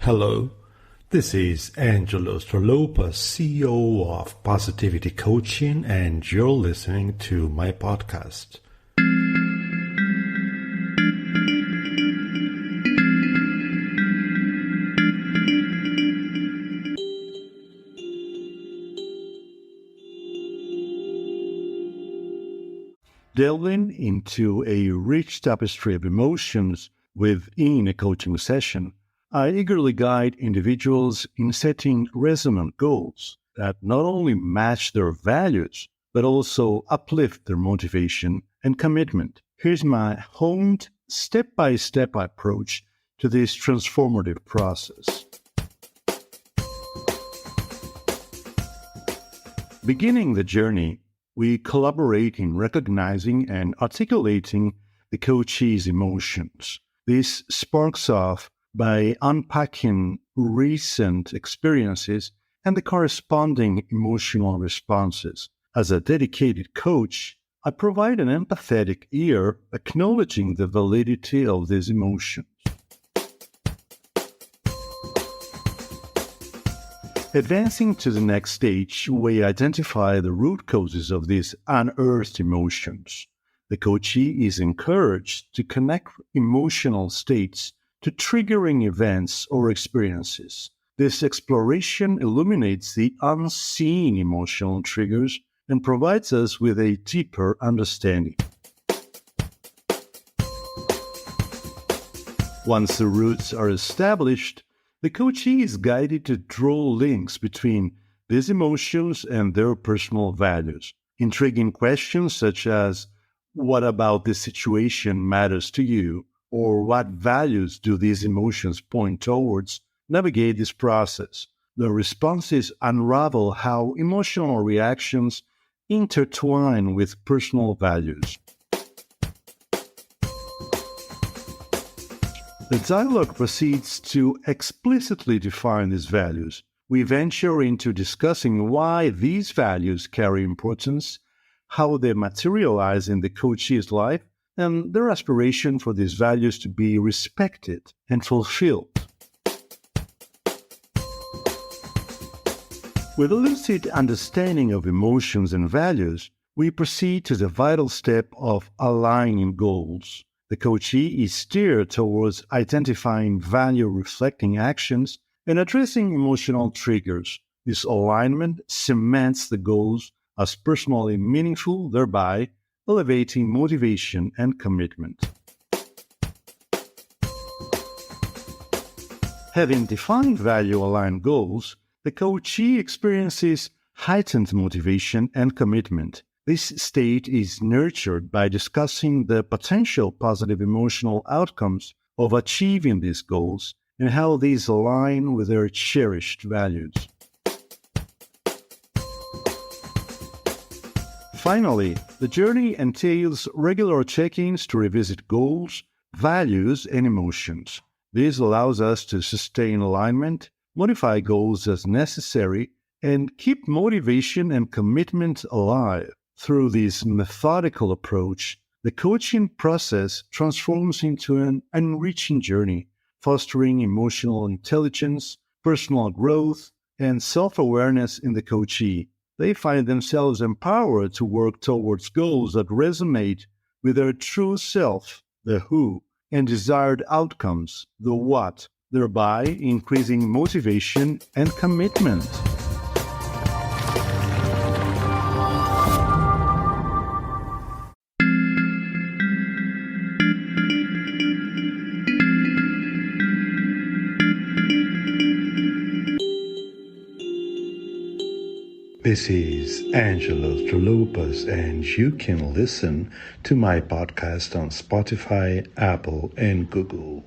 Hello, this is Angelo Stralopa, CEO of Positivity Coaching, and you're listening to my podcast. Delving into a rich tapestry of emotions within a coaching session, I eagerly guide individuals in setting resonant goals that not only match their values, but also uplift their motivation and commitment. Here's my honed, step-by-step approach to this transformative process. Beginning the journey, we collaborate in recognizing and articulating the coachee's emotions. This sparks off by unpacking recent experiences and the corresponding emotional responses. As a dedicated coach, I provide an empathetic ear acknowledging the validity of these emotions. Advancing to the next stage, we identify the root causes of these unearthed emotions. The coachee is encouraged to connect emotional states to triggering events or experiences. This exploration illuminates the unseen emotional triggers and provides us with a deeper understanding. Once the roots are established, the coachee is guided to draw links between these emotions and their personal values. Intriguing questions such as, "What about this situation matters to you?" or "What values do these emotions point towards?" navigate this process. The responses unravel how emotional reactions intertwine with personal values. The dialogue proceeds to explicitly define these values. We venture into discussing why these values carry importance, how they materialize in the coachee's life, and their aspiration for these values to be respected and fulfilled. With a lucid understanding of emotions and values, we proceed to the vital step of aligning goals. The coachee is steered towards identifying value-reflecting actions and addressing emotional triggers. This alignment cements the goals as personally meaningful, thereby elevating motivation and commitment. Having defined value-aligned goals, the coachee experiences heightened motivation and commitment. This state is nurtured by discussing the potential positive emotional outcomes of achieving these goals and how these align with their cherished values. Finally, the journey entails regular check-ins to revisit goals, values, and emotions. This allows us to sustain alignment, modify goals as necessary, and keep motivation and commitment alive. Through this methodical approach, the coaching process transforms into an enriching journey, fostering emotional intelligence, personal growth, and self-awareness in the coachee. They find themselves empowered to work towards goals that resonate with their true self, the who, and desired outcomes, the what, thereby increasing motivation and commitment. This is Angelo Stralopas, and you can listen to my podcast on Spotify, Apple, and Google.